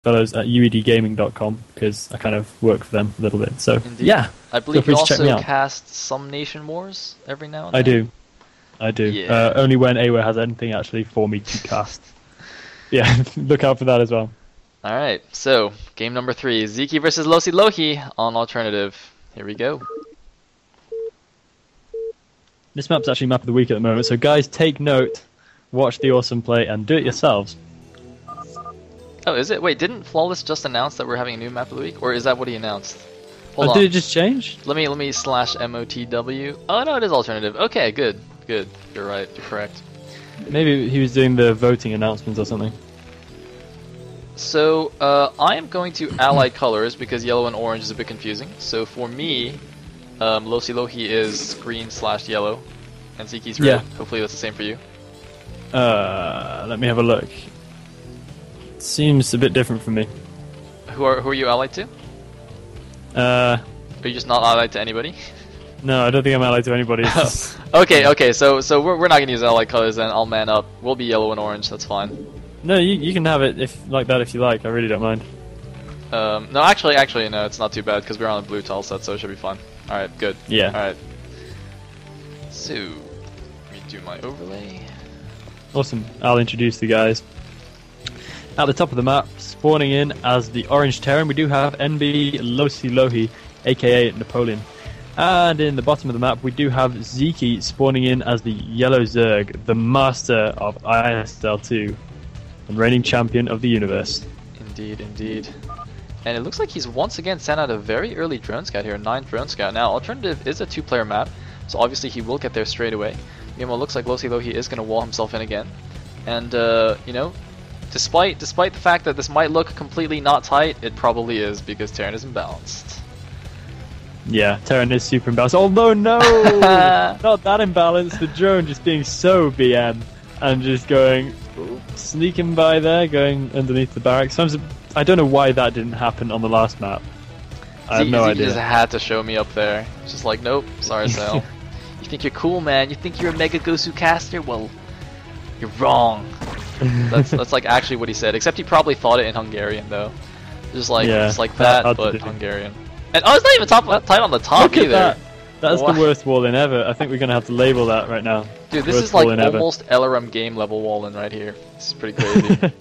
fellows at uedgaming.com because I kind of work for them a little bit. So Indeed. yeah, I believe feel you free to check me also out. cast some Nation Wars every now and I then. I do. Yeah. Only when Awa has anything actually for me to cast. Yeah, look out for that as well. Alright, so game number 3, Sziky versus Lossilohi on alternative. Here we go. This map's actually map of the week at the moment, so guys, take note, watch the awesome play, and do it yourselves. Oh, is it? Wait, didn't Flawless just announce that we're having a new map of the week? Or is that what he announced? Hold on. Did it just change? Let me /MOTW. Oh no, it is alternative. Okay, good. Good. You're right. You're correct. Maybe he was doing the voting announcements or something. So, I am going to allied colors because yellow and orange is a bit confusing. So for me, Lossilohi is green/yellow, and Sziky's red. Yeah. Hopefully that's the same for you. Let me have a look. Seems a bit different for me. Who are you allied to? Are you just not allied to anybody? No, I don't think I'm allied to anybody. It's just- Okay. So we're not gonna use allied colors then. I'll man up. We'll be yellow and orange. That's fine. No, you can have it if like that if you like. I really don't mind. No, actually, no. It's not too bad because we're on a blue tile set, so it should be fine. All right, good. Yeah. All right. So let me do my overlay. Awesome. I'll introduce the guys. At the top of the map, spawning in as the orange Terran, we do have NB Lossilohi, aka Napoleon. And in the bottom of the map, we do have Sziky spawning in as the yellow Zerg, the master of ISL2, and reigning champion of the universe. Indeed, indeed. And it looks like he's once again sent out a very early drone scout here, 9th drone scout. Now, alternative is a 2-player map, so obviously he will get there straight away. Meanwhile, it looks like Lossilohi is going to wall himself in again. And, you know, despite the fact that this might look completely not tight, it probably is because Terran is imbalanced. Yeah, Terran is super imbalanced. Although, no! Not that imbalanced. The drone just being so BM and just going, sneaking by there, going underneath the barracks. I don't know why that didn't happen on the last map. I have no idea. He just had to show me up there. It's just like, nope, sorry, Sayle. You think you're cool, man? You think you're a Mega Gosu caster? Well, you're wrong. That's like actually what he said. Except he probably thought it in Hungarian though. Just like that, but Hungarian. And oh, it's not even tight on the top Look either. At that. That's the worst wall in ever. I think we're gonna have to label that right now. Dude, this worst is like ever. almost LRM game level wall-in right here. This is pretty crazy.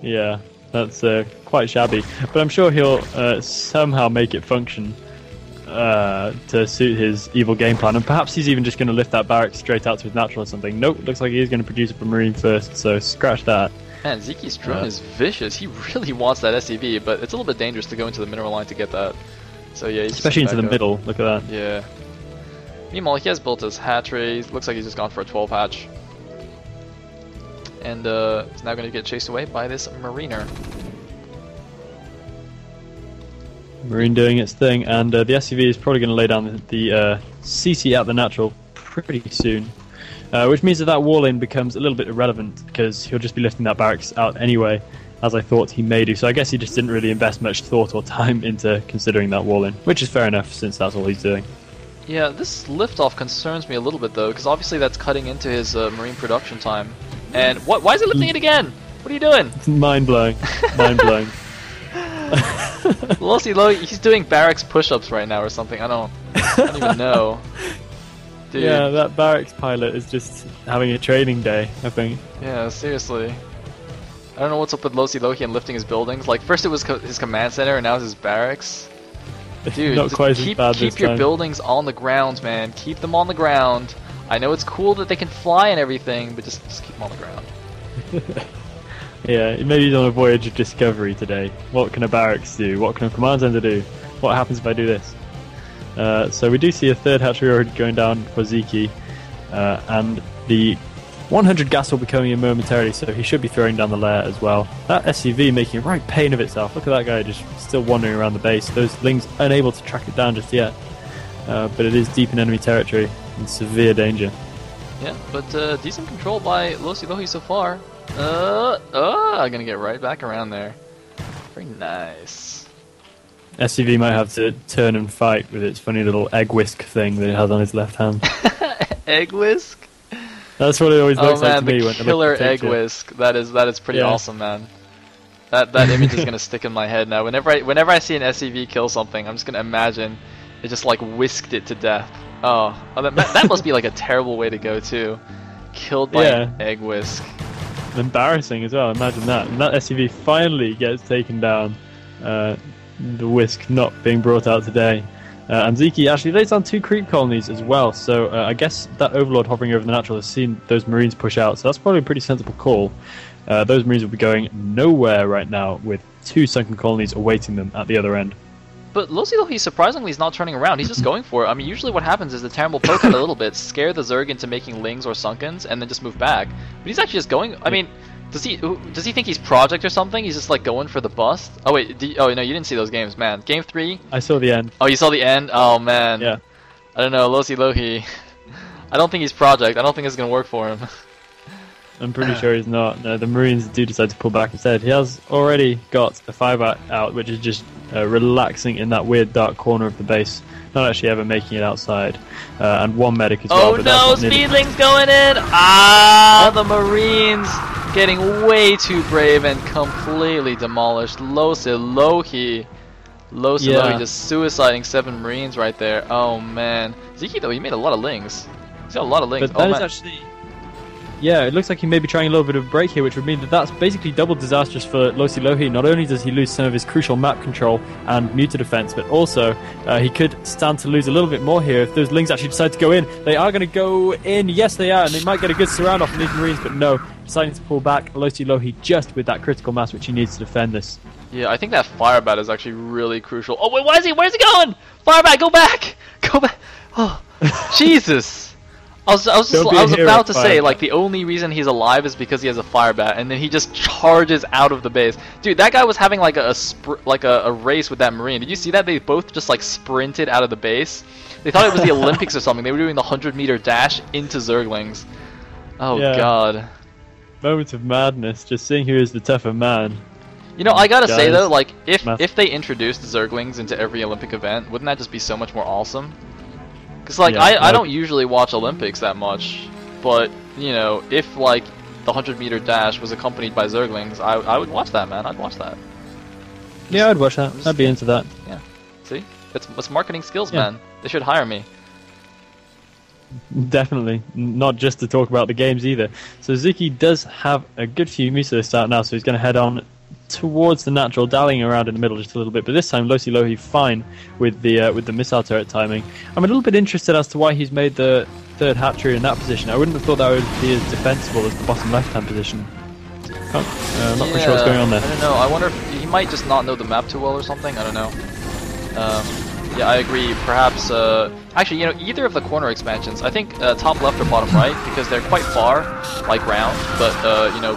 Yeah, that's quite shabby. But I'm sure he'll somehow make it function to suit his evil game plan. And perhaps he's even just going to lift that barrack straight out to his natural or something. Nope, looks like he's going to produce a Marine first, so scratch that. Man, Zyky's drone is vicious. He really wants that SCV, but it's a little bit dangerous to go into the mineral line to get that. So yeah, he's especially into the middle. Look at that. Yeah. Meanwhile, he has built his hatchery. Looks like he's just gone for a 12 hatch. And he's now going to get chased away by this Mariner. Marine doing its thing, and the SCV is probably going to lay down the CC at the natural pretty soon. Which means that wall-in becomes a little bit irrelevant, because he'll just be lifting that barracks out anyway, as I thought he may do. So I guess he just didn't really invest much thought or time into considering that wall-in, which is fair enough, since that's all he's doing. Yeah, this liftoff concerns me a little bit, though, because obviously that's cutting into his Marine production time. And why is he lifting it again? What are you doing? Mind-blowing. Mind-blowing. Lossilohi, he's doing barracks push-ups right now or something. I don't even know. Dude. Yeah, that barracks pilot is just having a training day, I think. Yeah, seriously. I don't know what's up with Lossilohi and lifting his buildings. Like, first it was his command center, and now it's his barracks. Dude, not quite as bad keep your buildings on the ground, man. Keep them on the ground. I know it's cool that they can fly and everything, but just keep them on the ground. Yeah, maybe he's on a voyage of discovery today. What can a barracks do? What can a command center do? What happens if I do this? So we do see a third hatchery already going down for Sziky, and the 100 gas will be coming in momentarily, so he should be throwing down the lair as well. That SCV making a right pain of itself. Look at that guy just still wandering around the base. Those Lings unable to track it down just yet, but it is deep in enemy territory in severe danger. Yeah, but decent control by Lossilohi so far. I'm gonna get right back around there. Very nice. SCV might have to turn and fight with its funny little egg whisk thing that it has on its left hand. Egg whisk? That's what it always looks like to the me when killer egg whisk. That is pretty awesome, man. That image is gonna stick in my head now. Whenever I see an SCV kill something, I'm just gonna imagine it just like whisked it to death. Oh, that must be like a terrible way to go too. Killed by an egg whisk. Embarrassing as well. Imagine that. And that SCV finally gets taken down. The whisk not being brought out today. And Sziky actually lays down 2 creep colonies as well, so I guess that Overlord hovering over the natural has seen those Marines push out, so that's probably a pretty sensible call. Those Marines will be going nowhere right now with 2 sunken colonies awaiting them at the other end. But Lossilohi surprisingly is not turning around, he's just going for it. I mean, usually what happens is the Terran will poke out a little bit, scare the Zerg into making lings or sunkens, and then just move back. But he's actually just going, I mean, does he think he's Project or something? He's just like going for the bust? Oh wait, oh no, you didn't see those games, man. Game 3? I saw the end. Oh, you saw the end? Oh man. Yeah. I don't know, Lossilohi. I don't think he's Project. I don't think it's gonna work for him. I'm pretty sure he's not. No, the Marines do decide to pull back instead. He has already got a 5 out, which is just relaxing in that weird dark corner of the base, not actually ever making it outside. And 1 medic as well. Oh no, Speedling's going in! Ah, the Marines getting way too brave and completely demolished. Lossilohi just suiciding 7 Marines right there. Oh man. Sziky though, he made a lot of lings. He's got a lot of lings. But that is actually... Yeah, it looks like he may be trying a little bit of a break here, which would mean that that's basically double disastrous for Lossilohi. Not only does he lose some of his crucial map control and muta defense, but also he could stand to lose a little bit more here if those lings actually decide to go in. They are going to go in, yes they are, and they might get a good surround off on these Marines, but no, deciding to pull back. Lossilohi just with that critical mass which he needs to defend this. Yeah, I think that Firebat is actually really crucial. Oh wait, where's he going? Firebat, go back! Go back! Oh, Jesus! I was about to say, like, the only reason he's alive is because he has a Firebat, and then he just charges out of the base. Dude, that guy was having like a race with that Marine. Did you see that? They both just like sprinted out of the base. They thought it was the Olympics or something. They were doing the 100-meter dash into Zerglings. Oh yeah. God. Moments of madness, just seeing who is the tougher man. You know, I gotta say though, like, if they introduced Zerglings into every Olympic event, wouldn't that just be so much more awesome? Because, like, yeah, I don't usually watch Olympics that much, but, you know, if, like, the 100-meter dash was accompanied by Zerglings, I would watch that, man. I'd watch that. Yeah, I'd watch that. I'd be into that. Yeah. See? That's marketing skills, man. They should hire me. Definitely. Not just to talk about the games either. So Sziky does have a good few Musolists out now, so he's going to head on towards the natural, dallying around in the middle just a little bit, but this time Lossilohi fine with the missile turret timing. I'm a little bit interested as to why he's made the 3rd hatchery in that position. I wouldn't have thought that would be as defensible as the bottom left-hand position. Not pretty sure what's going on there. I don't know. I wonder if he might just not know the map too well or something. I don't know. Yeah, I agree. Perhaps, actually, you know, either of the corner expansions, I think top left or bottom right, because they're quite far, like ground, but, you know,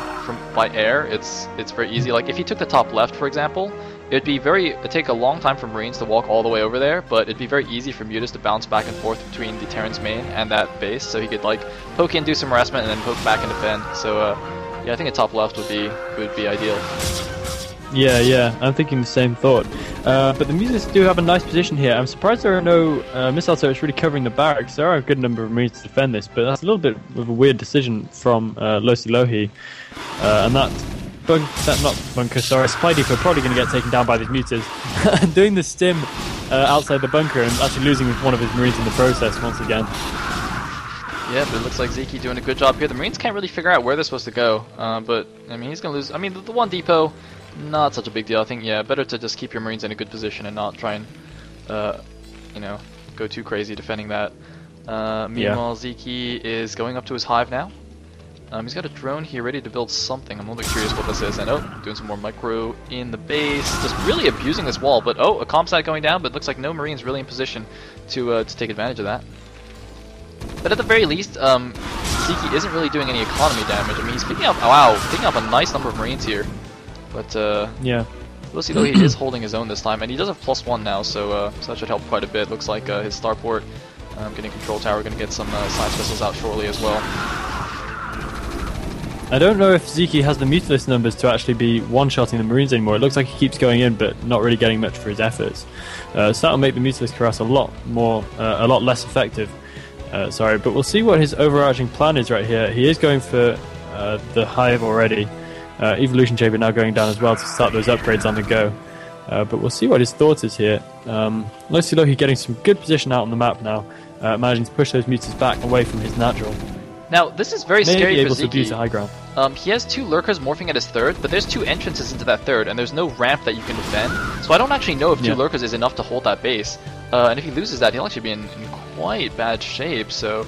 by air, it's very easy. Like, if he took the top left, for example, it'd take a long time for Marines to walk all the way over there, but it'd be very easy for Mutas to bounce back and forth between the Terran's main and that base, so he could, like, poke in, do some harassment, and then poke back and defend. So, yeah, I think a top left would be ideal. Yeah, I'm thinking the same thought. But the Mutas do have a nice position here. I'm surprised there are no missile turrets really covering the barracks. There are a good number of Marines to defend this, but that's a little bit of a weird decision from Lossilohi. And supply depot probably going to get taken down by these Mutas. Doing the stim outside the bunker and actually losing one of his Marines in the process once again. Yeah, but it looks like Sziky doing a good job here. The Marines can't really figure out where they're supposed to go, but I mean, he's going to lose. I mean, the one depot, not such a big deal. I think, yeah, better to just keep your Marines in a good position and not try and, you know, go too crazy defending that. Meanwhile, Sziky is going up to his hive now. He's got a drone here ready to build something. I'm a little bit curious what this is. And doing some more micro in the base, just really abusing this wall. But a comsat going down, but it looks like no Marines really in position to take advantage of that. But at the very least, Sziky isn't really doing any economy damage. I mean, he's picking up a nice number of Marines here. But yeah, Lossilohi is holding his own this time, and he does have +1 now, so that should help quite a bit. Looks like his starport getting control tower, going to get some science vessels out shortly as well. I don't know if Sziky has the Mutalist numbers to actually be one-shotting the Marines anymore. It looks like he keeps going in, but not really getting much for his efforts. So that'll make the Mutalist Harass a lot less effective. But we'll see what his overarching plan is right here. He is going for the hive already. Evolution Chamber now going down as well to start those upgrades on the go. But we'll see what his thought is here. Lossilohi getting some good position out on the map now, managing to push those mutas back away from his natural. Now, this is very scary for able to abuse the Sziky. high ground. He has 2 lurkers morphing at his third, but there's 2 entrances into that third, and there's no ramp that you can defend. So I don't actually know if 2 lurkers is enough to hold that base. And if he loses that, he'll actually be in quite bad shape. So,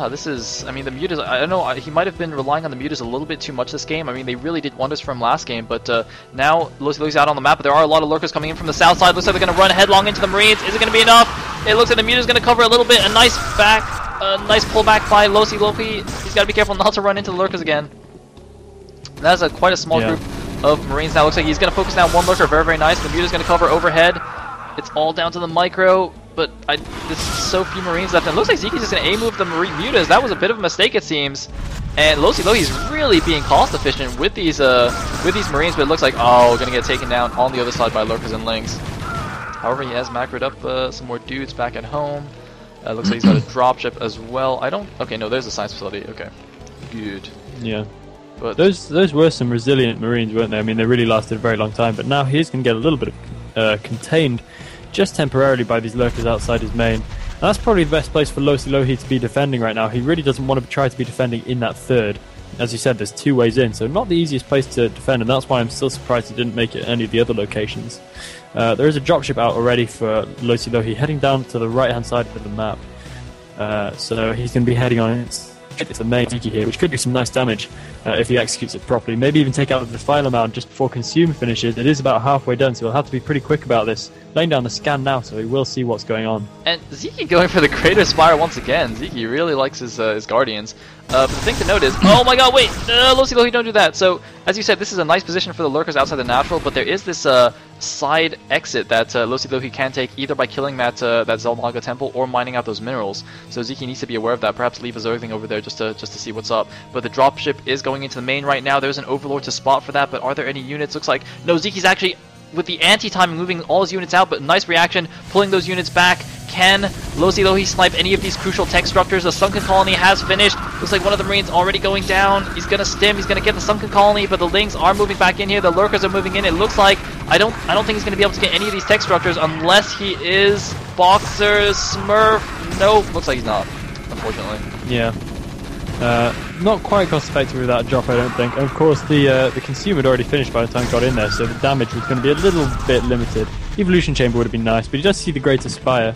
this is... I mean, the mutas... I don't know, he might have been relying on the mutas a little bit too much this game. I mean, they really did wonders for him last game, but now Lossilohi's out on the map, but there are a lot of lurkers coming in from the south side. Looks like they're going to run headlong into the Marines. Is it going to be enough? It looks like the muta's going to cover a little bit. A nice pullback by Lossilohi. He's got to be careful not to run into the lurkers again. That's quite a small group of Marines now. Looks like he's going to focus now on 1 lurker. Very, very nice. The muta's going to cover overhead. It's all down to the micro, but there's so few Marines left. And it looks like Sziky's just going to A-move the mutas. That was a bit of a mistake, it seems. And Lossilohi's really being cost efficient with these Marines, but it looks like, going to get taken down on the other side by lurkers and links. However, he has macroed up some more dudes back at home. Looks like he's got a dropship as well. Okay, no, there's a science facility. Okay, good. Yeah. But those were some resilient Marines, weren't they? I mean, they really lasted a very long time, but now he's going to get a little bit of contained just temporarily by these lurkers outside his main. And that's probably the best place for Lossilohi to be defending right now. He really doesn't want to try to be defending in that third. As you said, there's 2 ways in, so not the easiest place to defend, and that's why I'm still surprised he didn't make it at any of the other locations. There is a dropship out already for Lossilohi, heading down to the right-hand side of the map. So he's going to be heading on it's the main Sziky here, which could do some nice damage if he executes it properly. Maybe even take out the Defiler Mound just before Consume finishes. It is about halfway done, so he'll have to be pretty quick about this. Laying down the scan now, so he will see what's going on. And Sziky going for the Crater Spire once again. Sziky really likes his Guardians. But the thing to note is, oh my god, wait! Lossilohi, don't do that! So, as you said, this is a nice position for the lurkers outside the natural, but there is this side exit that Lossilohi can take either by killing that Zelmaga temple or mining out those minerals. So Sziky needs to be aware of that. Perhaps leave his Zergling over there just to see what's up. But the dropship is going into the main right now. There's an Overlord to spot for that, but are there any units? Looks like no. Sziky's actually with the anti-timing moving all his units out, but nice reaction, pulling those units back. Can Lossilohi snipe any of these crucial tech structures? The Sunken Colony has finished. Looks like one of the Marines already going down. He's gonna stim. He's gonna get the Sunken Colony, but the Lings are moving back in here. The lurkers are moving in. It looks like I don't think he's gonna be able to get any of these tech structures unless he is Boxer, Smurf. Nope, looks like he's not, unfortunately. Yeah. Not quite cost effective with that drop, I don't think. And of course, the Consume had already finished by the time he got in there, so the damage was going to be a little bit limited. Evolution Chamber would have been nice, but he does see the Greater Spire.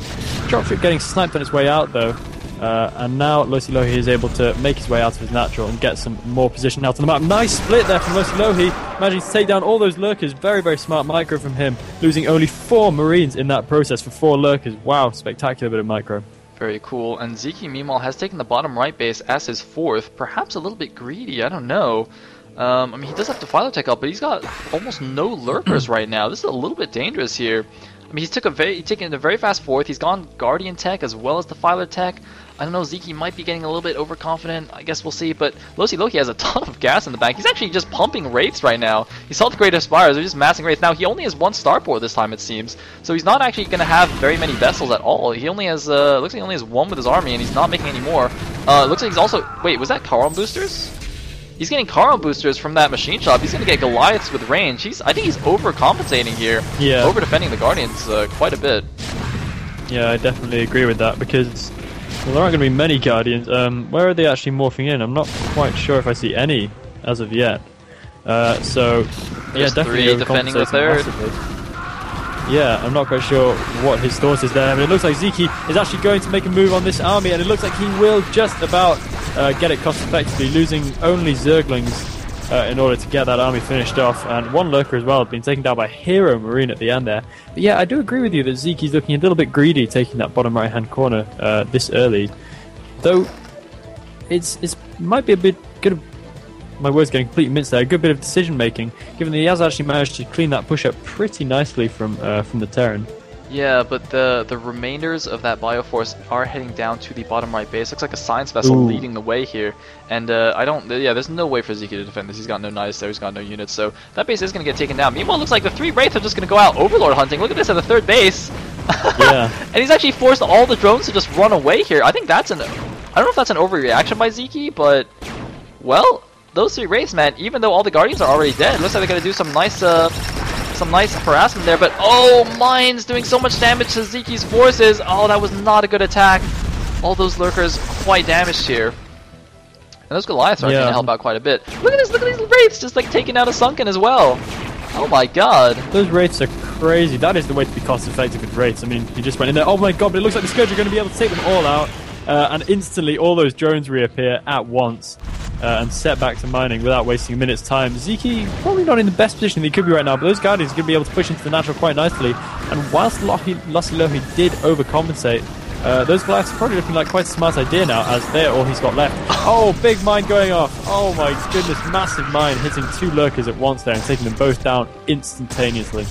Dropship getting sniped on its way out, though. And now Lossilohi is able to make his way out of his natural and get some more position out on the map. Nice split there from Lossilohi, managing to take down all those lurkers. Very, very smart micro from him, losing only 4 Marines in that process for 4 lurkers. Wow, spectacular bit of micro. Very cool. And Sziky, meanwhile, has taken the bottom right base as his 4th. Perhaps a little bit greedy, I don't know. I mean, he does have Defiler Tech up, but he's got almost no lurkers right now. This is a little bit dangerous here. I mean, he's taken a very fast 4th. He's gone Guardian Tech as well as Defiler Tech. I don't know, Sziky might be getting a little bit overconfident. I guess we'll see. But Lossilohi has a ton of gas in the bank. He's actually just pumping Wraiths right now. He saw the Great Spires. They're just massing Wraiths. Now, he only has 1 starport this time, it seems. So he's not actually going to have very many vessels at all. He only has, looks like he only has 1 with his army, and he's not making any more. Looks like he's also... Wait, was that Charon boosters? He's getting Charon boosters from that machine shop. He's going to get Goliaths with range. I think he's overcompensating here. Yeah. Over-defending the Guardians quite a bit. Yeah, I definitely agree with that, because... Well, there aren't going to be many Guardians. Where are they actually morphing in? I'm not quite sure if I see any as of yet. So, there's definitely 3 defending the 3rd. Massively. Yeah, I'm not quite sure what his thought is there. I mean, it looks like Sziky is actually going to make a move on this army, and it looks like he will just about get it cost effectively, losing only Zerglings in order to get that army finished off, and 1 lurker as well, being taken down by Hero Marine at the end there. But yeah, I do agree with you that Sziky's looking a little bit greedy taking that bottom right hand corner this early, though it might be a bit good. My words getting completely minced there. A good bit of decision making, given that he has actually managed to clean that push up pretty nicely from the Terran. Yeah, but the remainders of that Bioforce are heading down to the bottom right base. Looks like a science vessel leading the way here. And there's no way for Sziky to defend this. He's got no knights there, he's got no units, so that base is going to get taken down. Meanwhile, it looks like the 3 Wraiths are just going to go out Overlord hunting. Look at this at the 3rd base. Yeah. And he's actually forced all the drones to just run away here. I think that's I don't know if that's an overreaction by Sziky, but, well, those 3 Wraiths, man, even though all the Guardians are already dead, looks like they're gonna do some nice harassment there. But oh, Mine's doing so much damage to Sziky's forces. Oh, that was not a good attack. All those Lurkers quite damaged here. And those Goliaths are gonna help out quite a bit. Look at this! Look at these Wraiths just like taking out a Sunken as well. Oh my god. Those Wraiths are crazy. That is the way to be cost effective with Wraiths. I mean, he just went in there. Oh my god, but it looks like the Scourge are going to be able to take them all out. And instantly all those drones reappear at once and set back to mining without wasting a minute's time. Sziky probably not in the best position that he could be right now, but those Guardians are going to be able to push into the natural quite nicely. And whilst Lossilohi did overcompensate, those Goliaths are probably looking like quite a smart idea now, as they're all he's got left. Oh, big mine going off. Oh my goodness, massive mine hitting 2 Lurkers at once there and taking them both down instantaneously.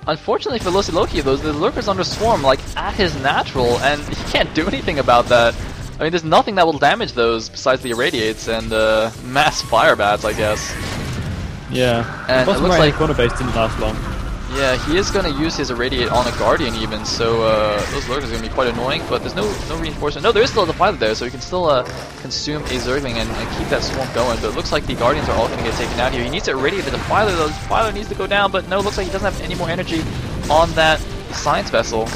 Unfortunately for Lossilohi, though, the Lurkers under swarm like at his natural, and he can't do anything about that. I mean, there's nothing that will damage those besides the irradiates and mass fire bats, I guess. Yeah, and the it looks like corner base didn't last long. Yeah, he is going to use his irradiate on a Guardian even, so those Lurkers are going to be quite annoying. But there's no reinforcement. No, there is still a Defiler there, so he can still consume a Zergling and keep that swarm going. But it looks like the Guardians are all going to get taken out here. He needs to irradiate the Defiler, though. The Defiler needs to go down, but no, it looks like he doesn't have any more energy on that Science Vessel.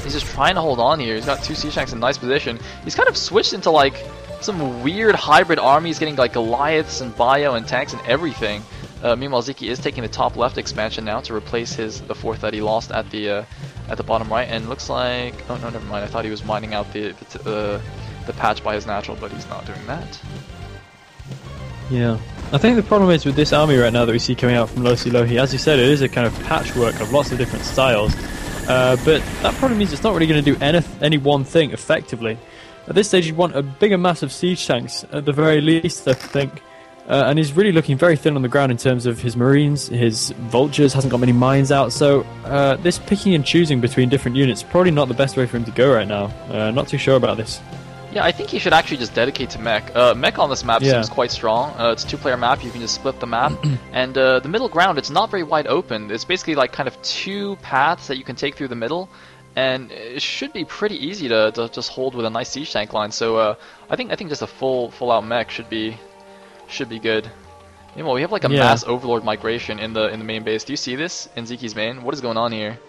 He's just trying to hold on here. He's got 2 Siege Tanks in a nice position. He's kind of switched into like some weird hybrid army. He's getting like Goliaths and Bio and tanks and everything. Meanwhile, Sziky is taking the top left expansion now to replace the 4th that he lost at the bottom right. And looks like, oh no, never mind. I thought he was mining out the patch by his natural, but he's not doing that. Yeah, I think the problem is with this army right now that we see coming out from Lossilohi. As you said, it is a kind of patchwork of lots of different styles. But that probably means it's not really going to do any one thing effectively. At this stage, you'd want a bigger mass of siege tanks at the very least, I think. And he's really looking very thin on the ground in terms of his Marines. His Vultures hasn't got many mines out, so this picking and choosing between different units is probably not the best way for him to go right now. Not too sure about this. Yeah, I think he should actually just dedicate to mech. Mech on this map seems quite strong. It's a 2-player map, you can just split the map. And the middle ground, it's not very wide open. It's basically like kind of 2 paths that you can take through the middle. And it should be pretty easy to just hold with a nice siege tank line. So I think just a full-out mech should be good. Meanwhile, we have like a mass Overlord migration in the main base. Do you see this in Zyky's main? What is going on here?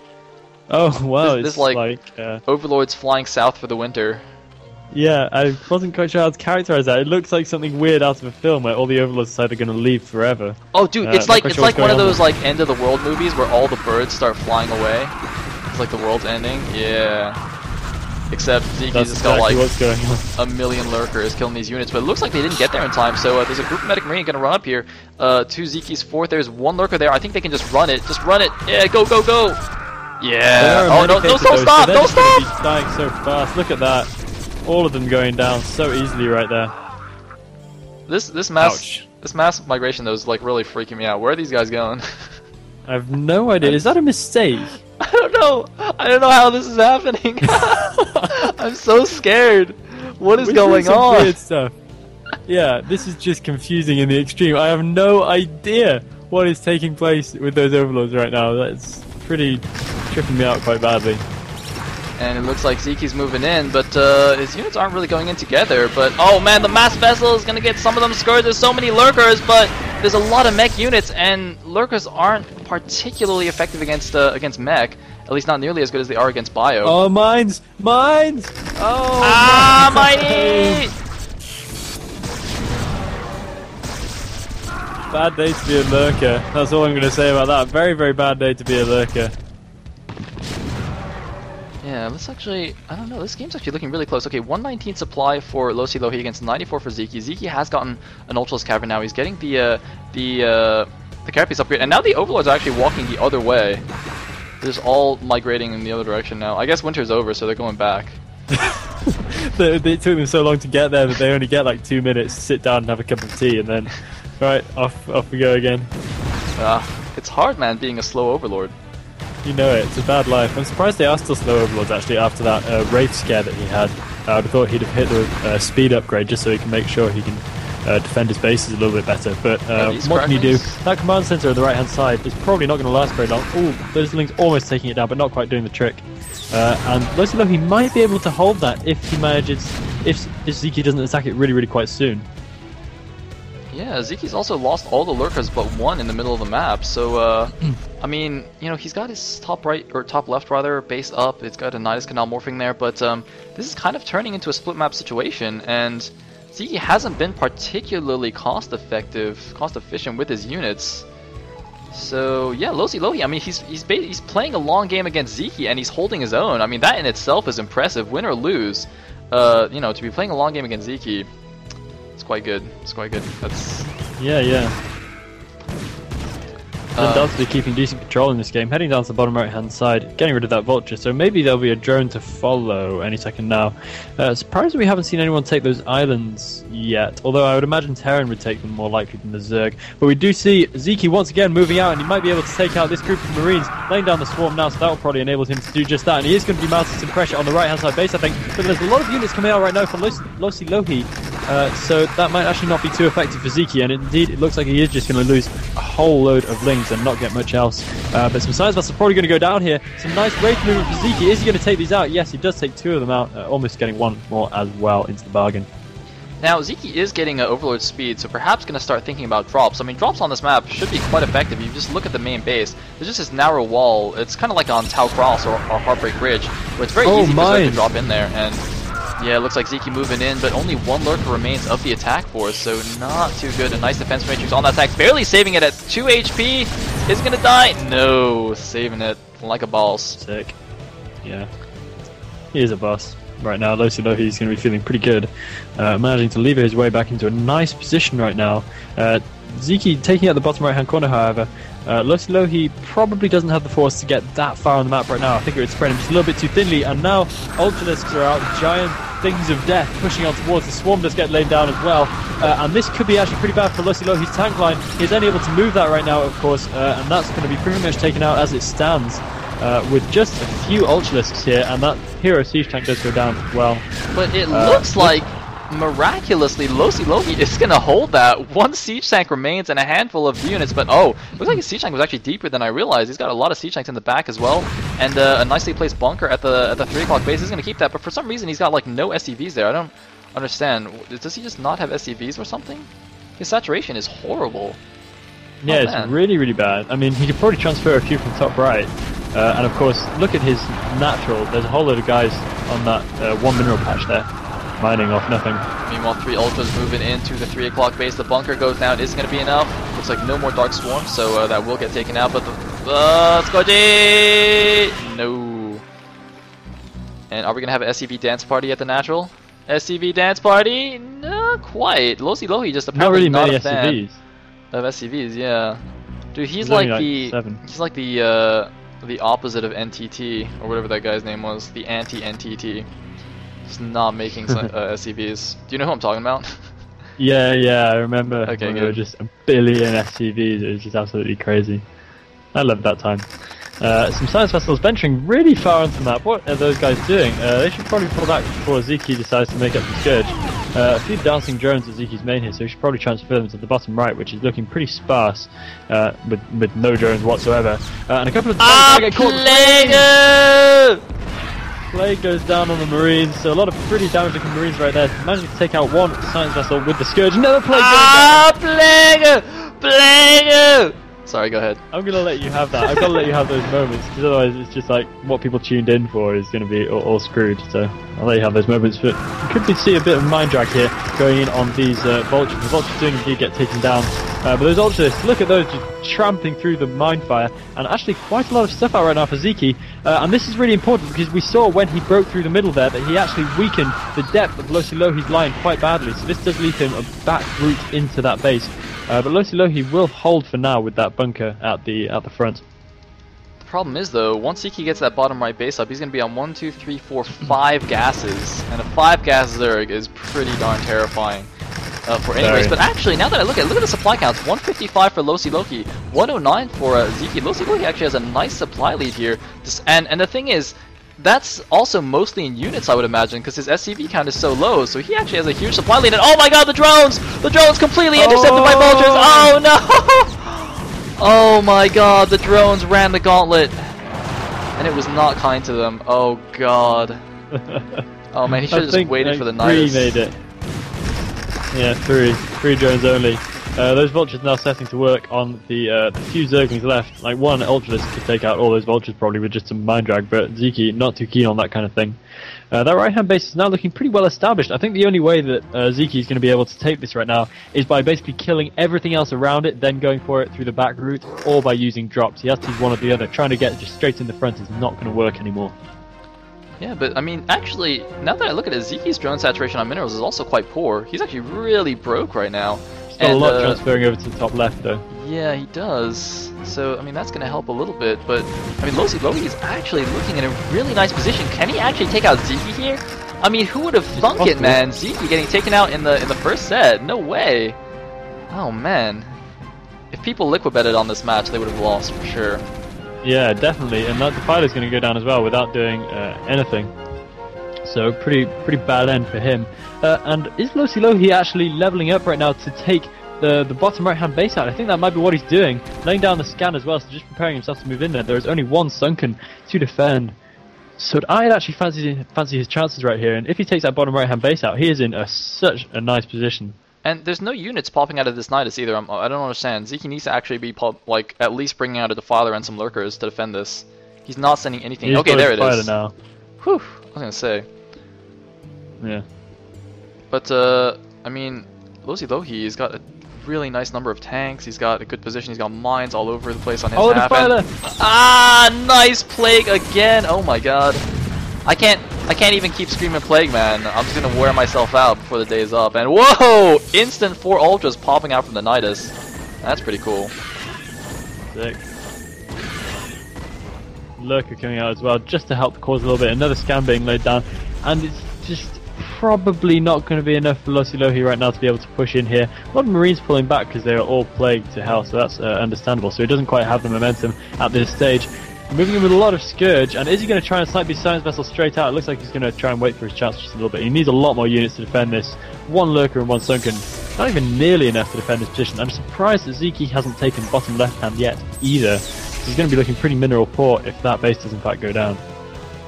Oh wow! This like Overlords flying south for the winter. Yeah, I wasn't quite sure how to characterize that. It looks like something weird out of a film where all the Overlords decide they're going to leave forever. Oh, dude, it's like one of those like end of the world movies where all the birds start flying away. It's like the world's ending. Yeah. Except Zyky's just got like a million Lurkers killing these units, but it looks like they didn't get there in time. So there's a group of Medic Marine going to run up here to Zyky's 4th. There's 1 Lurker there. I think they can just run it. Just run it. Yeah, go, go, go. Yeah. Oh no! Don't stop! Don't stop! Dying so fast. Look at that. All of them going down so easily right there. This mass migration though is like really freaking me out. Where are these guys going? I have no idea. Is that a mistake? I don't know. I don't know how this is happening. I'm so scared. What is going on? Weird stuff. Yeah, this is just confusing in the extreme. I have no idea what is taking place with those Overlords right now. That's pretty tripping me out quite badly. And it looks like Zyky's moving in, but his units aren't really going in together. But oh man, the mass vessel is gonna get some of them scourged. There's so many Lurkers, but there's a lot of mech units, and Lurkers aren't particularly effective against mech. At least not nearly as good as they are against bio. Oh, mines! Mines! Oh, mighty! Bad day to be a Lurker. That's all I'm going to say about that. Very, very bad day to be a Lurker. Yeah, let's actually, I don't know, this game's actually looking really close. Okay, 119 supply for Lossilohi against 94 for Sziky. Sziky has gotten an Ultralisk Cavern now. He's getting the Carapace upgrade, and now the Overlords are actually walking the other way. They're just all migrating in the other direction now. I guess winter's over, so they're going back. It took them so long to get there that they only get like 2 minutes to sit down and have a cup of tea, and then, right, off we go again. It's hard, man, being a slow Overlord. You know it, it's a bad life. I'm surprised they are still slow Overlords actually after that Wraith scare that he had. I would have thought he'd have hit the speed upgrade just so he can make sure he can defend his bases a little bit better. But what can you do? That command center on the right hand side is probably not going to last very long. Ooh, those Lings almost taking it down, but not quite doing the trick. And Lossilohi might be able to hold that if he manages, if Sziky doesn't attack it really, really quite soon. Yeah, Sziky's also lost all the lurkers but one in the middle of the map. So, I mean, you know, he's got his top right, or top left rather, base up. It's got a Nidus Canal morphing there, but this is kind of turning into a split map situation, and Sziky hasn't been particularly cost efficient with his units. So yeah, Lossilohi, I mean, he's playing a long game against Sziky, and he's holding his own. I mean, that in itself is impressive, win or lose. You know, to be playing a long game against Sziky, it's quite good. It's quite good. That's yeah. Undoubtedly keeping decent control in this game, heading down to the bottom right hand side, getting rid of that vulture, so maybe there'll be a drone to follow any second now. Surprised we haven't seen anyone take those islands yet, although I would imagine Terran would take them more likely than the Zerg. But we do see Sziky once again moving out, and he might be able to take out this group of Marines, laying down the swarm now, so that will probably enable him to do just that, and he is going to be mounting some pressure on the right hand side base, I think, but there's a lot of units coming out right now from Lossilohi, so that might actually not be too effective for Sziky, and indeed it looks like he is just going to lose a whole load of lings and not get much else. But some science vessels are probably going to go down here. Some nice rage movement for Sziky. Is he going to take these out? Yes, he does take two of them out, almost getting one more as well into the bargain. Now, Sziky is getting Overlord speed, so perhaps going to start thinking about drops. I mean, drops on this map should be quite effective. You just look at the main base. There's just this narrow wall. It's kind of like on Tau Cross or Heartbreak Ridge, where it's very easy for Zerg to drop in there. And yeah, it looks like Sziky moving in, but only one lurker remains of the attack force, so not too good. A nice defense matrix on that attack, barely saving it at 2 HP. Is he going to die? No, saving it like a boss. Sick. Yeah. He is a boss. Right now, Lossilohi is going to be feeling pretty good, managing to lever his way back into a nice position right now. Sziky taking out the bottom right hand corner, however. Lossilohi probably doesn't have the force to get that far on the map right now. I think it would spread him just a little bit too thinly, and now Ultralisks are out, giant things of death pushing on towards the swarm does get laid down as well, and this could be actually pretty bad for Lossilohi's tank line. He's only able to move that right now, of course, and that's going to be pretty much taken out as it stands. With just a few Ultralisks here, and that hero siege tank does go down as well. But it looks like, miraculously, Lossilohi is going to hold that. One siege tank remains and a handful of units, but oh, looks like his siege tank was actually deeper than I realized. He's got a lot of siege tanks in the back as well, and a nicely placed bunker at the 3 o'clock base. He's going to keep that, but for some reason he's got like no SCVs there. I don't understand. Does he just not have SCVs or something? His saturation is horrible. Yeah, it's really, really bad. I mean, he could probably transfer a few from top right. And of course, look at his natural. There's a whole load of guys on that one mineral patch there, mining off nothing. Meanwhile, 3 ultras moving into the 3 o'clock base. The bunker goes down. Isn't going to be enough. Looks like no more dark swarm, so that will get taken out. But the Scotty, no. And are we going to have an SCV dance party at the natural? SCV dance party? Not quite. Lossilohi just apparently not really many SCVs. Of SCVs, yeah. Dude, he's like the opposite of NTT, or whatever that guy's name was, the anti-NTT. Just not making SCVs. Do you know who I'm talking about? Yeah, I remember. Okay, when there were just a billion SCVs. It was just absolutely crazy. I loved that time. Some science vessels venturing really far onto the map. What are those guys doing? They should probably pull back before Sziky decides to make up the Scourge. A few dancing drones at Zyky's main here, so we should probably transfer them to the bottom right, which is looking pretty sparse, with no drones whatsoever. And a couple of get caught. Plague goes down on the Marines, so a lot of pretty damage-looking Marines right there. Managing to take out one science vessel with the Scourge. Another Plague goes down! Plague! Sorry, go ahead. I'm going to let you have that. I've got to let you have those moments, because otherwise it's just like what people tuned in for is going to be all screwed. So I'll let you have those moments. But you could see a bit of mind drag here going in on these vultures. The vultures do indeed get taken down. But those ultras, look at those just tramping through the mine fire. And actually quite a lot of stuff out right now for Sziky. And this is really important because we saw when he broke through the middle there that he actually weakened the depth of Lossilohi's line quite badly. So this does leave him a back route into that base. But Lossilohi will hold for now with that bunker at the front. The problem is though, once Sziky gets that bottom right base up, he's going to be on 1, 2, 3, 4, 5 gases, and a 5 gas Zerg is pretty darn terrifying for any race. But actually, now that I look at the supply counts, 155 for Lossilohi, 109 for Sziky. Lossilohi actually has a nice supply lead here, and the thing is, that's also mostly in units, I would imagine, because his SCV count is so low, so he actually has a huge supply lead. And oh my god, the drones! The drones completely intercepted by vultures! Oh no! Oh my god, the drones ran the gauntlet! And it was not kind to them. Oh god. Oh man, he should have just waited for the Nidus. 3 made it. Yeah, 3 drones only. those vultures now starting to work on the few Zerglings left. Like one Ultralisk could take out all those vultures probably with just some mind drag, but Sziky not too keen on that kind of thing. That right hand base is now looking pretty well established. I think the only way that Sziky is going to be able to take this right now is by basically killing everything else around it, then going for it through the back route, or by using drops. He has to use one or the other. Trying to get just straight in the front is not going to work anymore. Yeah, but I mean, actually, now that I look at it, Sziky's drone saturation on minerals is also quite poor. He's actually really broke right now. He's got a lot transferring over to the top left, though. Yeah, he does. So, I mean, that's going to help a little bit, but, I mean, Lossilohi is actually looking in a really nice position. Can he actually take out Sziky here? I mean, who would have thunk it, man? Sziky getting taken out in the first set. No way. Oh, man. If people liquid betted on this match, they would have lost for sure. Yeah, definitely, and that Defiler's going to go down as well without doing anything. So, pretty bad end for him. And is Lossilohi actually leveling up right now to take the bottom right-hand base out? I think that might be what he's doing. Laying down the scan as well, so just preparing himself to move in there. There is only one sunken to defend. So I'd actually fancy his chances right here, and if he takes that bottom right-hand base out, he is in such a nice position. And there's no units popping out of this Nidus either. I don't understand. Sziky needs to actually be like at least bringing out a Defiler and some Lurkers to defend this. He's not sending anything. Okay, there it is. Now. Whew, I was gonna say. Yeah. But I mean, Lossilohi, he's got a really nice number of tanks. He's got a good position. He's got mines all over the place on his map. Nice plague again. Oh my god. I can't even keep screaming plague, man. I'm just gonna wear myself out before the day is up. And whoa! Instant 4 ultras popping out from the Nidus. That's pretty cool. Sick. Lurker coming out as well, just to help the cause a little bit. Another scan being laid down, and it's just probably not going to be enough for Lossilohi right now to be able to push in here. A lot of Marines pulling back because they are all plagued to hell, so that's understandable. So he doesn't quite have the momentum at this stage. Moving in with a lot of Scourge, and is he going to try and snipe these Science Vessels straight out? It looks like he's going to try and wait for his chance just a little bit. He needs a lot more units to defend this. One Lurker and one Sunken. Not even nearly enough to defend this position. I'm surprised that Sziky hasn't taken bottom left hand yet either. He's going to be looking pretty mineral poor if that base does in fact go down.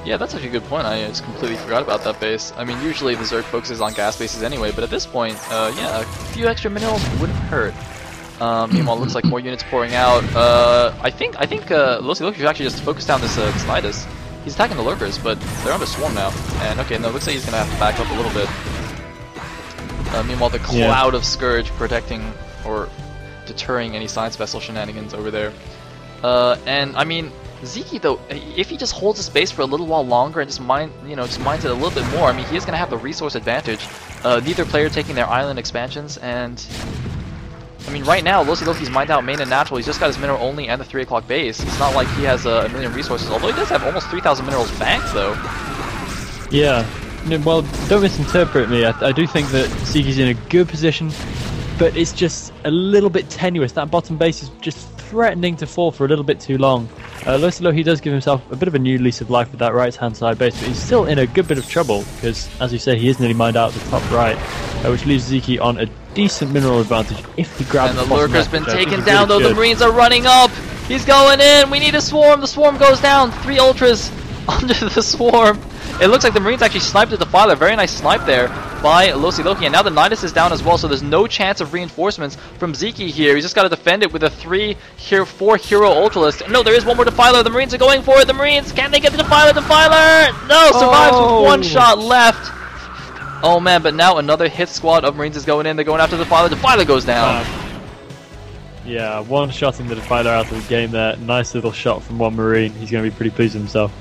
Yeah, that's actually a good point. I just completely forgot about that base. I mean, usually the Zerg focuses on gas bases anyway, but at this point, yeah, a few extra minerals wouldn't hurt. Meanwhile, it looks like more units pouring out. I think Lossilohi should actually just focus down this Nidus. He's attacking the Lurkers, but they're under swarm now. And okay, no, it looks like he's gonna have to back up a little bit. Meanwhile, the cloud of Scourge protecting or deterring any science vessel shenanigans over there. And I mean, Sziky though, if he just holds his base for a little while longer and just mines it a little bit more, I mean, he is gonna have the resource advantage. Neither player taking their island expansions, and I mean, right now, Lossilohi's mined out main and natural. He's just got his mineral only and the 3 o'clock base. It's not like he has a million resources, although he does have almost 3,000 minerals banked, though. Yeah. Well, don't misinterpret me. I do think that Sziky's in a good position, but it's just a little bit tenuous. That bottom base is just threatening to fall for a little bit too long. Lossilohi does give himself a bit of a new lease of life with that right-hand side base, but he's still in a good bit of trouble, because, as you say, he is nearly mined out at the top right, which leaves Sziky on a decent mineral advantage if he grabs the Lurker's been taken down, though. The Marines are running up. He's going in. We need a swarm. The swarm goes down. 3 ultras under the swarm. It looks like the Marines actually sniped the Defiler. Very nice snipe there by Lossilohi. And now the Nidus is down as well, so there's no chance of reinforcements from Sziky here. He's just got to defend it with a 4 hero Ultralist. No, there is one more Defiler. The Marines are going for it. The Marines, can they get the Defiler? Defiler! No, survives with 1 shot left. Oh man, but now another hit squad of Marines is going in. They're going after the Defiler. Defiler goes down. Yeah, 1 shot in the Defiler out of the game there. Nice little shot from one Marine. He's going to be pretty pleased with himself.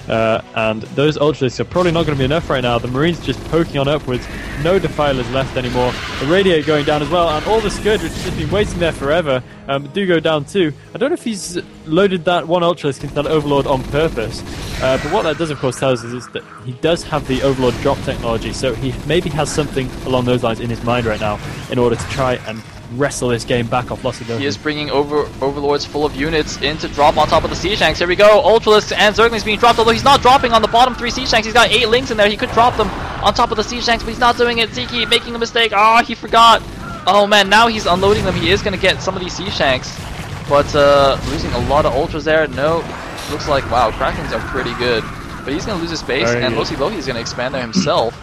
And those Ultralists are probably not going to be enough right now. The Marines just poking on upwards. No Defilers left anymore. The Radiate going down as well. And all the Scourge, which has just been waiting there forever, do go down too. I don't know if he's loaded that 1 Ultralisk into that Overlord on purpose. But what that does, of course, tell us is that he does have the Overlord drop technology. So he maybe has something along those lines in his mind right now in order to try and wrestle this game back off Lossilohi. He is bringing Overlords full of units in to drop on top of the Siege Tanks. Here we go. Ultralisks and Zerglings being dropped, although he's not dropping on the bottom 3 Siege Tanks. He's got 8 Lings in there. He could drop them on top of the Siege Tanks, but he's not doing it. Sziky making a mistake. Ah, he forgot. Oh man, now he's unloading them. He is going to get some of these Siege Tanks, but losing a lot of Ultras there. No, looks like, wow, Krakens are pretty good, but he's going to lose his base, and Lossilohi is going to expand there himself.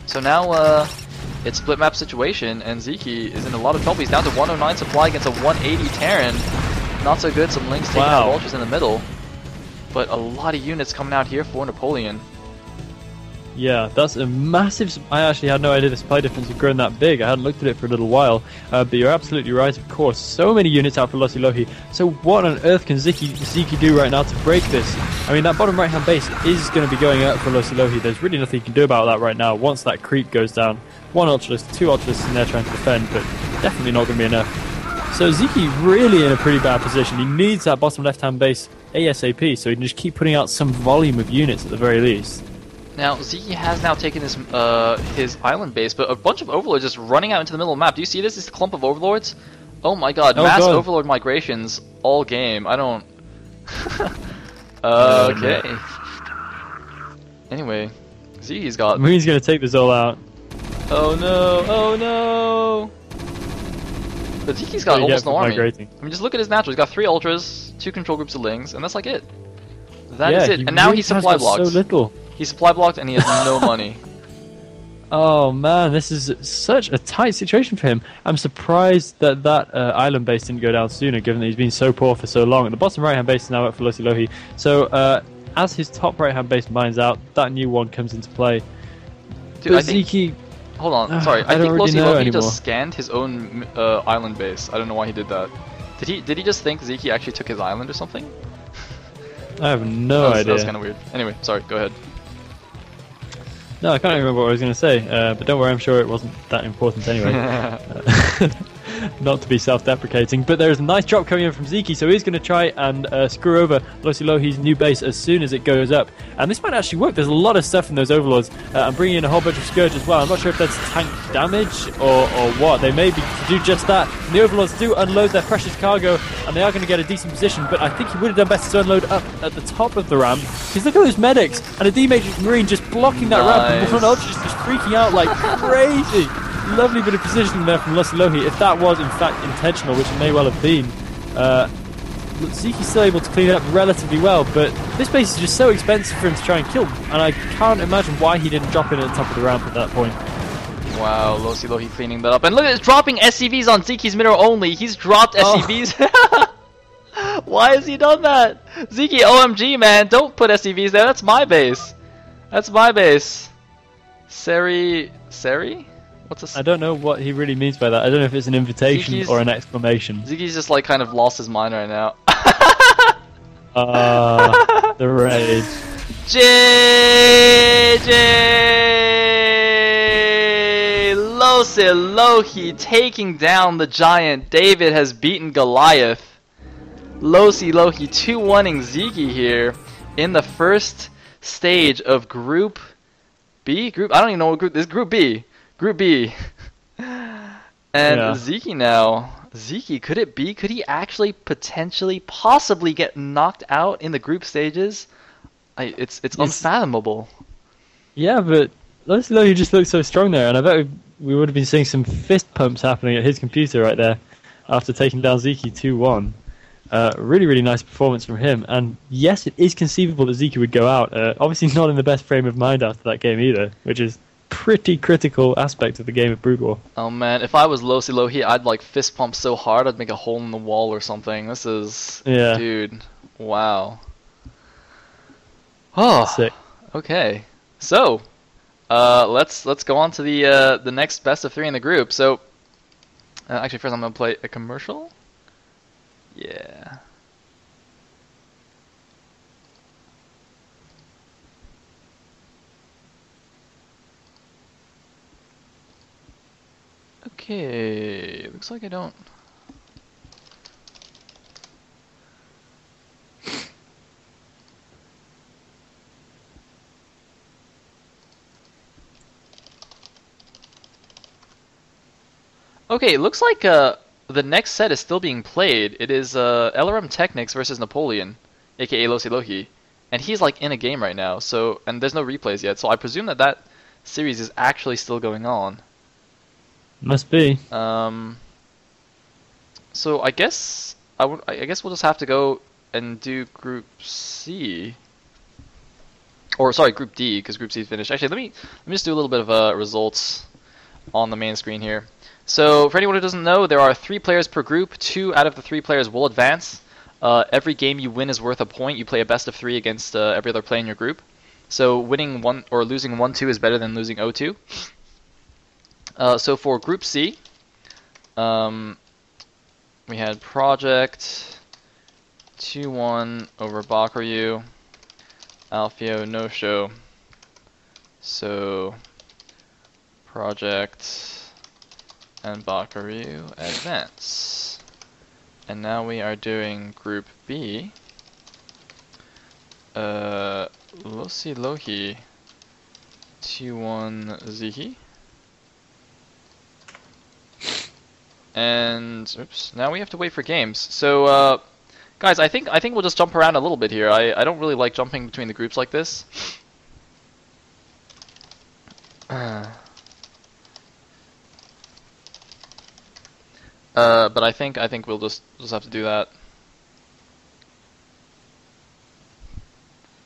So now, it's split map situation, and Sziky is in a lot of trouble. He's down to 109 supply against a 180 Terran. Not so good. Some links taking out Vultures in the middle, but a lot of units coming out here for Napoleon. Yeah, that's a massive... I actually had no idea the supply difference had grown that big. I hadn't looked at it for a little while. But you're absolutely right, of course. So many units out for Lossilohi. So what on earth can Sziky do right now to break this? I mean, that bottom right-hand base is going to be going out for Lossilohi. There's really nothing you can do about that right now once that creep goes down. 1 Ultralisk, 2 Ultralisks in there trying to defend, but definitely not going to be enough. So Sziky really in a pretty bad position. He needs that bottom left-hand base ASAP, so he can just keep putting out some volume of units at the very least. Now, Sziky has now taken his island base, but a bunch of Overlords just running out into the middle of the map. Do you see this? This clump of Overlords? Oh my god, mass Overlord migrations all game. I don't... okay. Anyway, Sziky's got... Moon's going to take this all out. Oh no, oh no! But Sziky's got almost no army. Migrating. I mean, just look at his natural. He's got 3 Ultras, 2 control groups of Lings, and that's like it. That is it. And now he's supply blocked. So little. He's supply blocked and he has no money. Oh man, this is such a tight situation for him. I'm surprised that island base didn't go down sooner, given that he's been so poor for so long. And the bottom right-hand base is now up for Lossilohi. So as his top right-hand base mines out, that new one comes into play. Dude, I think... Sziky... Hold on, sorry. I think Lossilohi just scanned his own island base. I don't know why he did that. Did he just think Sziky actually took his island or something? I have no idea. That was kind of weird. Anyway, sorry, go ahead. No, I can't remember what I was going to say, but don't worry, I'm sure it wasn't that important anyway. Not to be self-deprecating, but there's a nice drop coming in from Sziky, so he's going to try and screw over Lossilohi's new base as soon as it goes up. And this might actually work. There's a lot of stuff in those Overlords. I'm bringing in a whole bunch of Scourge as well. I'm not sure if that's tank damage or what. They may be to do just that. And the Overlords do unload their precious cargo, and they are going to get a decent position, but I think he would have done better to unload up at the top of the ramp. Because look at those medics, and a D-Matrix Marine just blocking that ramp, and one Ultra just freaking out like crazy. Lovely bit of positioning there from Lossilohi, if that was in fact intentional, which it may well have been. Sziky's still able to clean it up relatively well, but this base is just so expensive for him to try and kill, and I can't imagine why he didn't drop in at the top of the ramp at that point. Wow, Lossilohi cleaning that up. And look at this, dropping SCVs on Sziky's mineral only. He's dropped SCVs. Why has he done that? Sziky, OMG, man, don't put SCVs there. That's my base. That's my base. Seri? What's a... I don't know what he really means by that. I don't know if it's an invitation or an exclamation. Sziky's just like kind of lost his mind right now. The rage. JJ Lossilohi taking down the giant. David has beaten Goliath. Lossilohi 2-1ing Sziky here in the first stage of Group B? I don't even know what group this is. Group B. Group B. And Sziky now. Sziky, could it be? Could he actually potentially, possibly get knocked out in the group stages? It's unfathomable. Yeah, but Lossilohi just looks so strong there, and I bet we would have been seeing some fist pumps happening at his computer right there after taking down Sziky 2-1. Really, really nice performance from him. And yes, it is conceivable that Sziky would go out. Obviously not in the best frame of mind after that game either, which is pretty critical aspect of the game of Brood War. Oh man, if I was Lossilohi, I'd like fist pump so hard I'd make a hole in the wall or something. This is... Yeah. Dude. Wow. Oh. Sick. Okay. So, let's go on to the next best of 3 in the group. So, actually first I'm going to play a commercial. Yeah. Okay, looks like I don't... Okay, it looks like the next set is still being played. It is LRM Technics versus Napoleon, aka Lossilohi. And he's like in a game right now, so, and there's no replays yet, so I presume that series is actually still going on. Must be. So I guess I guess we'll just have to go and do Group C, or sorry, Group D, because Group C is finished. Actually, let me just do a little bit of results on the main screen here. So, for anyone who doesn't know, there are 3 players per group. 2 out of the 3 players will advance. Every game you win is worth a point. You play a best of 3 against every other player in your group. So, winning 1 or losing 1-2 is better than losing 0-2. So, for Group C, we had Project 2-1 over Bakuryu, Alfio no show. So, Project and Bakuryu advance. And now we are doing Group B. Lossilohi 2-1 Sziky. And oops, now we have to wait for games. So guys, I think we'll just jump around a little bit here. I don't really like jumping between the groups like this. But I think we'll just have to do that.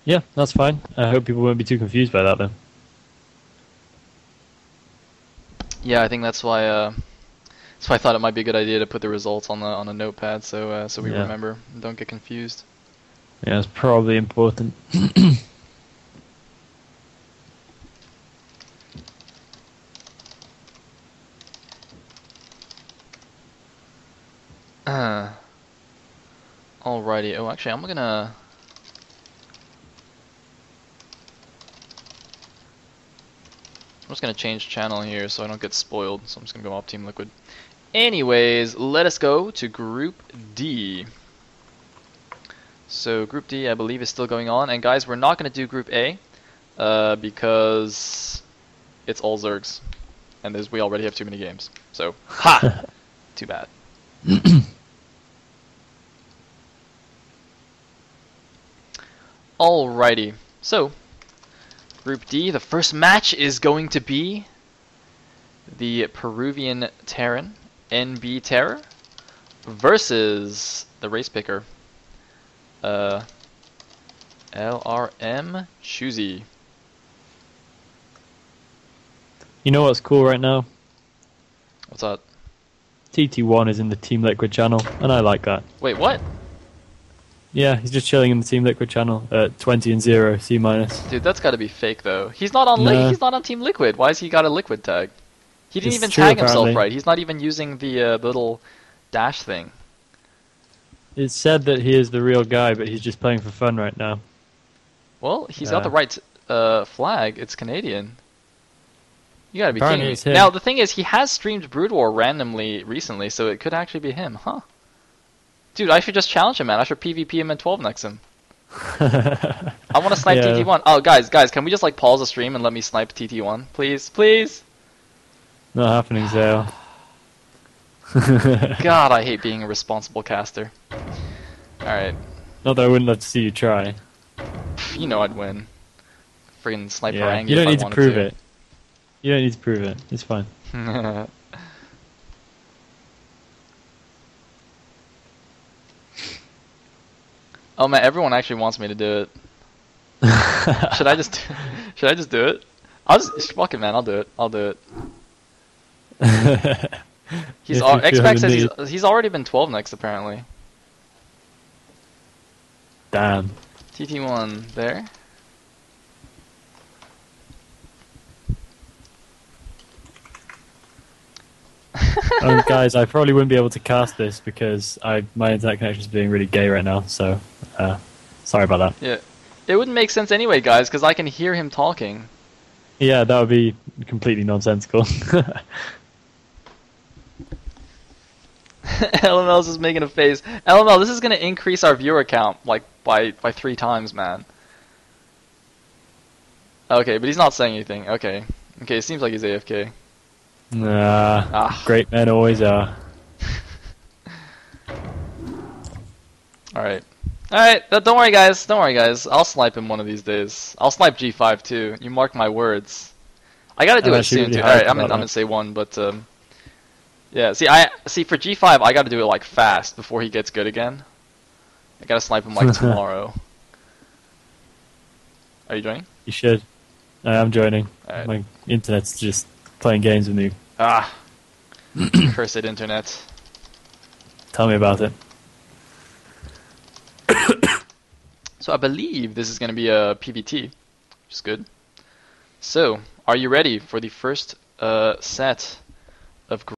Yeah, that's fine. I hope people won't be too confused by that then. Yeah, I think that's why I thought it might be a good idea to put the results on a notepad so we remember and don't get confused. Yeah, it's probably important. Alrighty. Oh, actually, I'm just gonna change channel here so I don't get spoiled. So I'm just gonna go off Team Liquid. Anyways, let us go to Group D. So Group D, I believe, is still going on. And guys, we're not gonna do Group A because it's all Zergs, and we already have too many games. So ha, too bad. Alrighty, so Group D, the first match is going to be the Peruvian Terran, NB Terror, versus the Race Picker, LRM Choosy. You know what's cool right now? What's that? TT1 is in the Team Liquid channel, and I like that. Wait, what? Yeah, he's just chilling in the Team Liquid channel at 20-0, C-. Dude, that's gotta be fake though. He's not on he's not on Team Liquid. Why has he got a Liquid tag? He didn't even tag himself right. He's not even using the little dash thing. It's said that he is the real guy, but he's just playing for fun right now. Well, he's got the right flag. It's Canadian. You gotta be Apparently kidding me. Now, the thing is, he has streamed Brood War randomly recently, so it could actually be him, huh? Dude, I should just challenge him, man. I should PvP him and 12 next him. I want to snipe TT1. Oh, guys, can we just like pause the stream and let me snipe TT1? Please, please? Not happening, Sayle. God, I hate being a responsible caster. Alright. Not that I wouldn't love to see you try. You know I'd win. Friggin' sniper Harangue you don't if need I to prove to. it. You don't need to prove it. It's fine. Oh man, everyone actually wants me to do it. Should I just do it? I'll just fuck it, man. I'll do it. Xpac says he's already been 12 next apparently. Damn. TT1 there. Guys, I probably wouldn't be able to cast this because my internet connection is being really gay right now, so sorry about that. Yeah, it wouldn't make sense anyway, guys, because I can hear him talking. Yeah, that would be completely nonsensical. LML's just making a face. LML, this is going to increase our viewer count like by 3 times, man. Okay, but he's not saying anything. Okay, it seems like he's AFK. Great men always are. Alright. Don't worry guys, I'll snipe him one of these days. I'll snipe G5 too, you mark my words. I gotta do it soon too. Alright, I'm gonna say one, but yeah, see for G5 I gotta do it like fast before he gets good again. I gotta snipe him like tomorrow. Are you joining? You should. I am joining. Right. My internet's just playing games with me Ah, cursed internet. Tell me about it. So I believe this is going to be a PBT, which is good. So, are you ready for the first set of